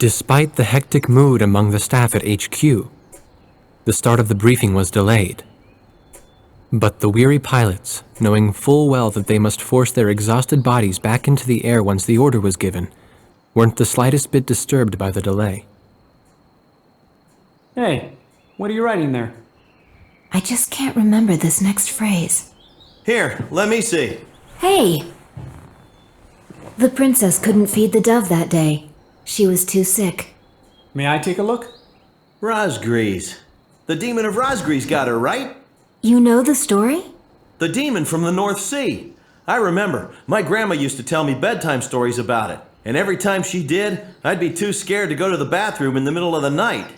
Despite the hectic mood among the staff at HQ, the start of the briefing was delayed. But the weary pilots, knowing full well that they must force their exhausted bodies back into the air once the order was given, weren't the slightest bit disturbed by the delay. Hey, what are you writing there? I just can't remember this next phrase. Here, let me see. Hey! The princess couldn't feed the dove that day. She was too sick. May I take a look? Rosgrees. The demon of Rosgrees got her, right? You know the story? The demon from the North Sea. I remember. My grandma used to tell me bedtime stories about it. And every time she did, I'd be too scared to go to the bathroom in the middle of the night.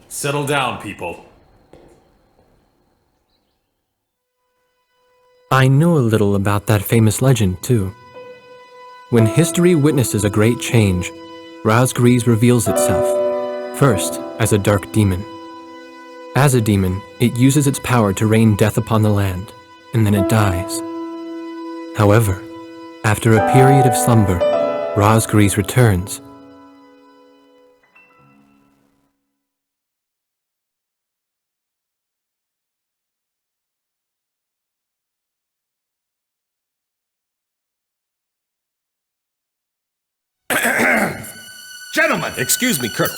Settle down, people. I know a little about that famous legend, too. When history witnesses a great change, Rosgrees reveals itself, first as a dark demon. As a demon, it uses its power to rain death upon the land, and then it dies. However, after a period of slumber, Rosgrees returns. Gentlemen! Excuse me, Colonel.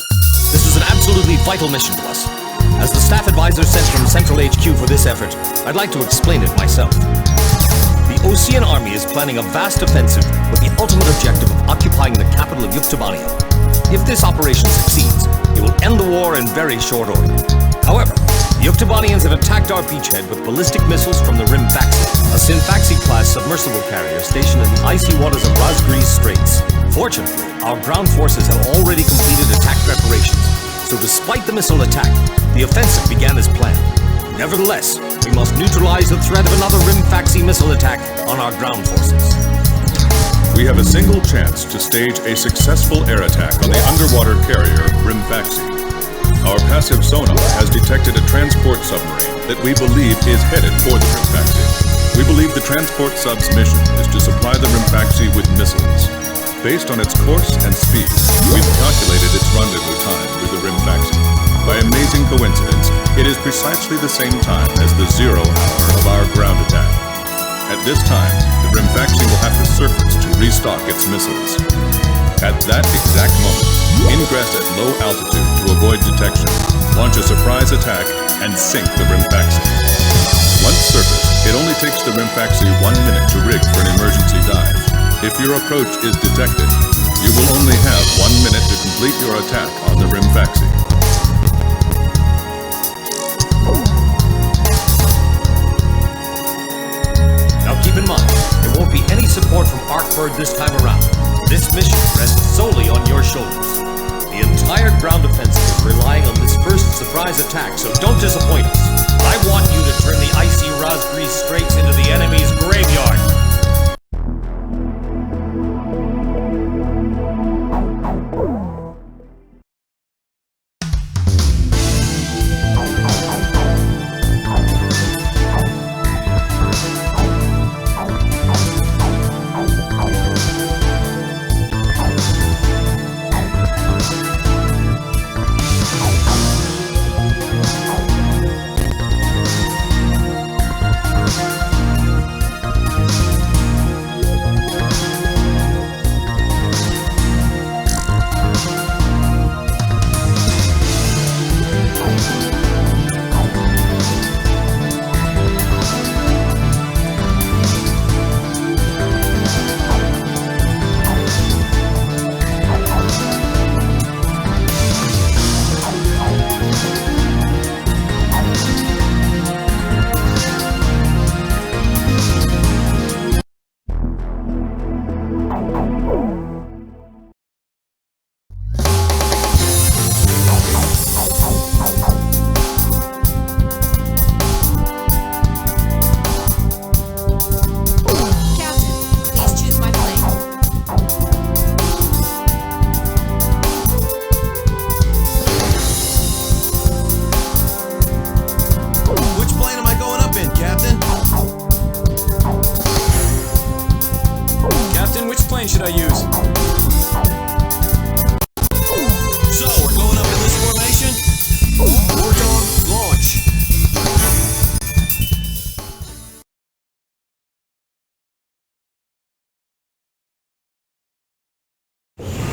This is an absolutely vital mission to us. As the staff advisor sent from Central HQ for this effort, I'd like to explain it myself. The Osean army is planning a vast offensive with the ultimate objective of occupying the capital of Yuktobania. If this operation succeeds, it will end the war in very short order. However, the Yuktobanians have attacked our beachhead with ballistic missiles from the Rimfaxi, a Sinfaxi-class submersible carrier stationed in the icy waters of Rosgrees Straits. Fortunately, our ground forces have already completed attack preparations, so despite the missile attack, the offensive began as planned. Nevertheless, we must neutralize the threat of another Rimfaxi missile attack on our ground forces. We have a single chance to stage a successful air attack on the underwater carrier Rimfaxi. Our passive sonar has detected a transport submarine that we believe is headed for the Rimfaxi. We believe the transport sub's mission is to supply the Rimfaxi with missiles. Based on its course and speed, we've calculated its rendezvous time with the Rimfaxi. By amazing coincidence, it is precisely the same time as the 0 hour of our ground attack. At this time, the Rimfaxi will have to surface to restock its missiles. At that exact moment, ingress at low altitude to avoid detection, launch a surprise attack, and sink the Rimfaxi. Once surfaced, it only takes the Rimfaxi 1 minute to rig for an emergency dive. If your approach is detected, you will only have 1 minute to complete your attack on the Rimfaxi. Now keep in mind, there won't be any support from Arkbird this time around. This mission rests solely on your shoulders. The entire ground offensive is relying on this first surprise attack, so don't disappoint us. I want you to turn the icy Rosgrees Straits into the enemy's graveyard.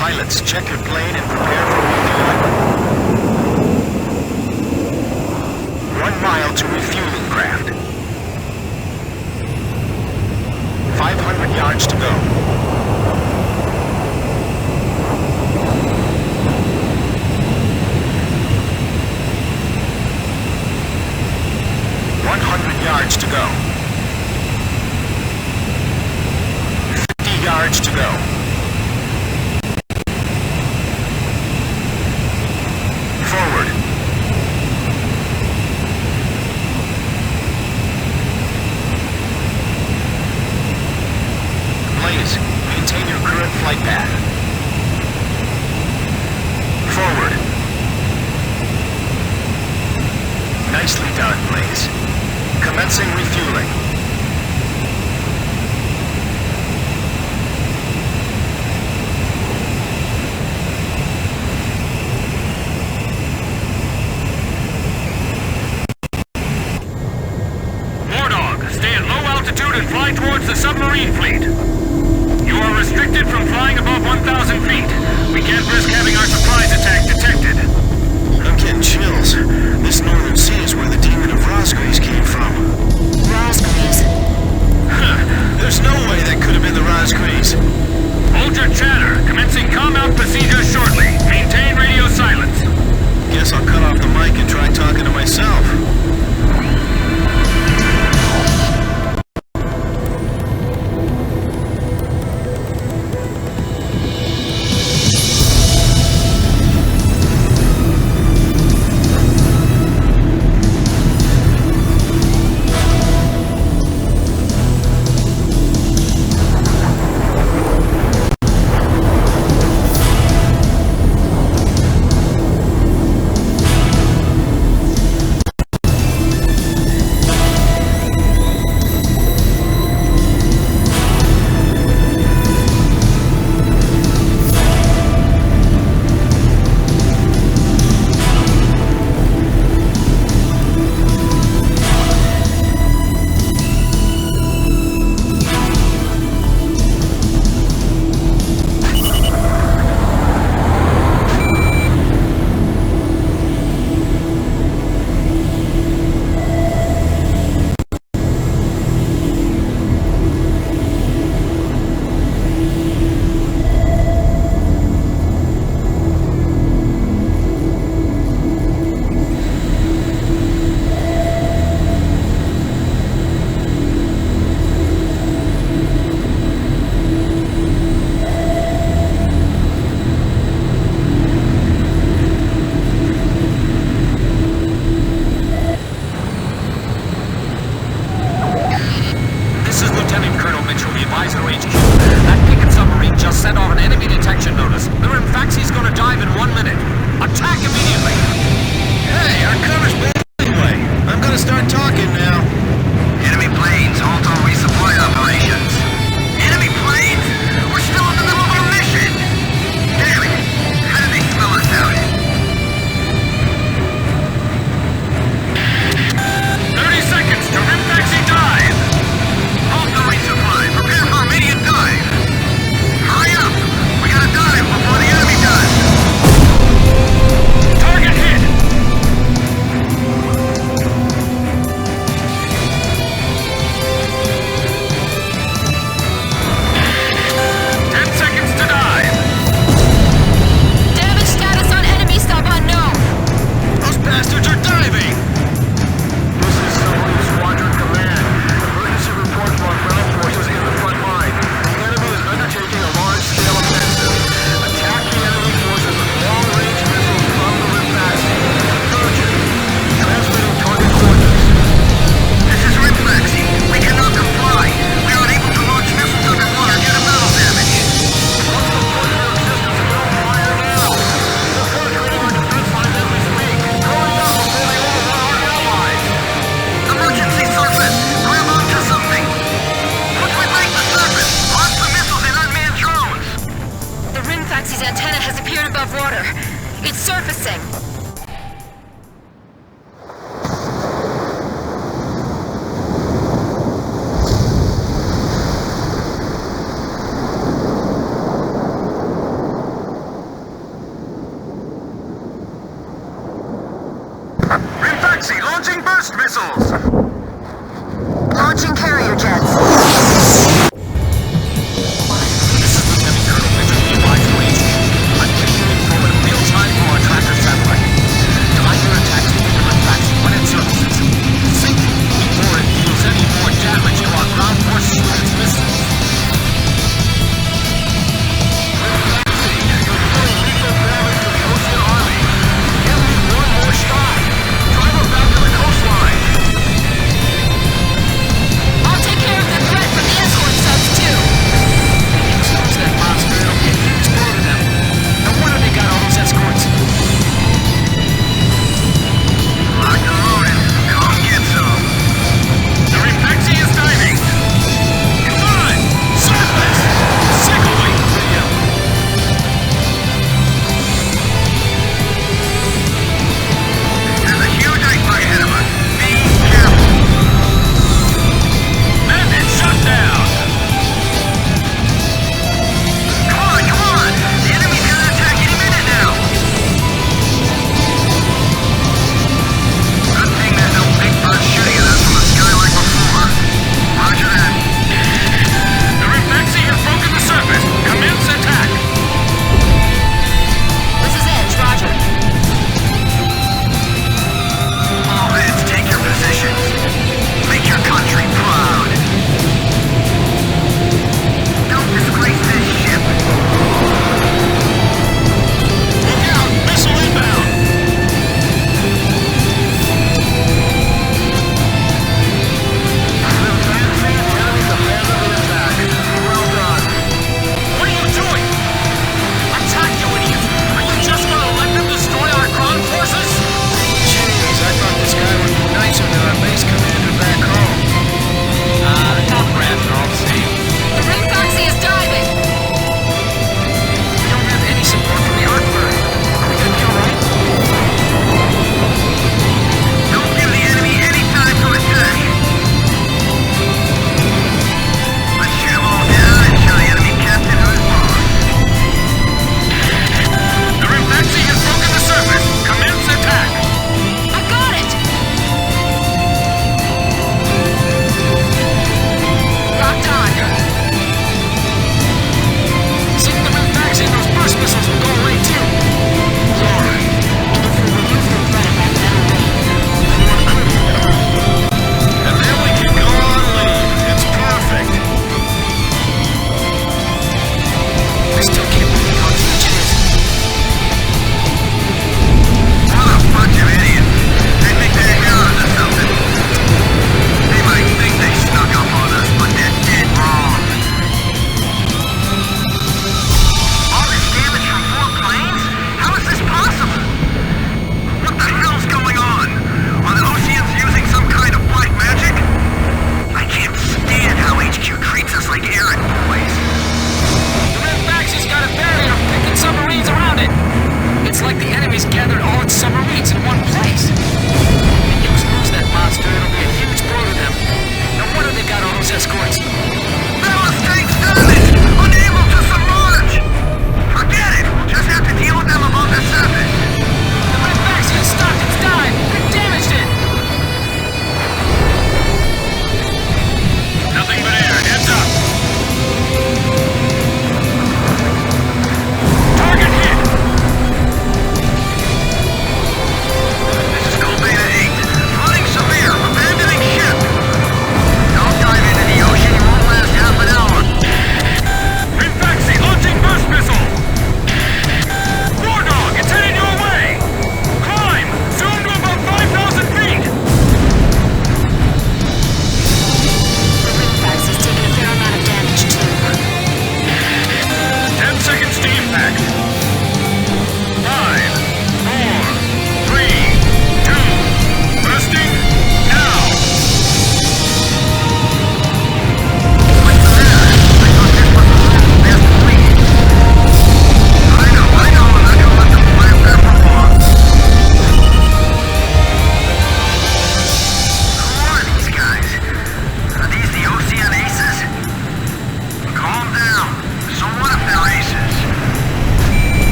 Pilots, check your plane and prepare for refueling. 1 mile to refueling craft. 500 yards to go. 100 yards to go. 50 yards to go. Forward. Blaze, maintain your current flight path. Forward. Nicely done, Blaze. Commencing refueling. Stay at low altitude and fly towards the submarine fleet. You are restricted from flying above 1,000 feet. We can't risk having our surprise attack detected. I'm getting chills. This northern sea is where the demon of Rosgreaves came from. Rosgreaves. Huh. There's no way that could have been the Rosgreaves. Hold your chatter. Commencing comm-out procedures shortly. Maintain radio silence. Guess I'll cut off the mic and try talking to myself.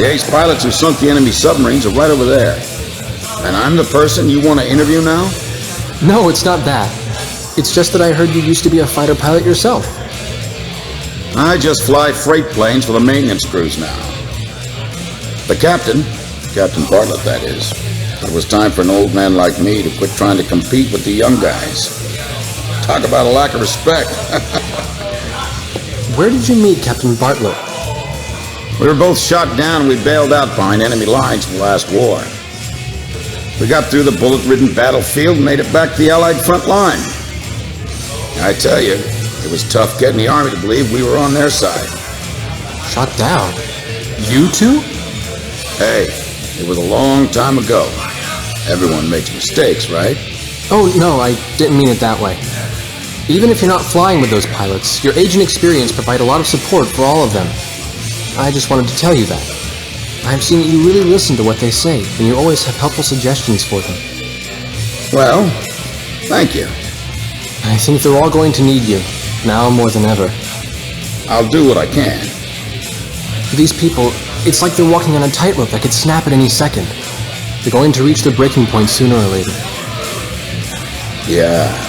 case, pilots who sunk the enemy submarines are right over there. And I'm the person you want to interview now? No, it's not that. It's just that I heard you used to be a fighter pilot yourself. I just fly freight planes for the maintenance crews now. The captain, Captain Bartlett that is, it was time for an old man like me to quit trying to compete with the young guys. Talk about a lack of respect. Where did you meet Captain Bartlett? We were both shot down and we bailed out behind enemy lines in the last war. We got through the bullet-ridden battlefield and made it back to the Allied front line. I tell you, it was tough getting the Army to believe we were on their side. Shot down? You two? Hey, it was a long time ago. Everyone makes mistakes, right? Oh, no, I didn't mean it that way. Even if you're not flying with those pilots, your age and experience provide a lot of support for all of them. I just wanted to tell you that. I've seen that you really listen to what they say, and you always have helpful suggestions for them. Well, thank you. I think they're all going to need you, now more than ever. I'll do what I can. These people, it's like they're walking on a tightrope that could snap at any second. They're going to reach their breaking point sooner or later. Yeah.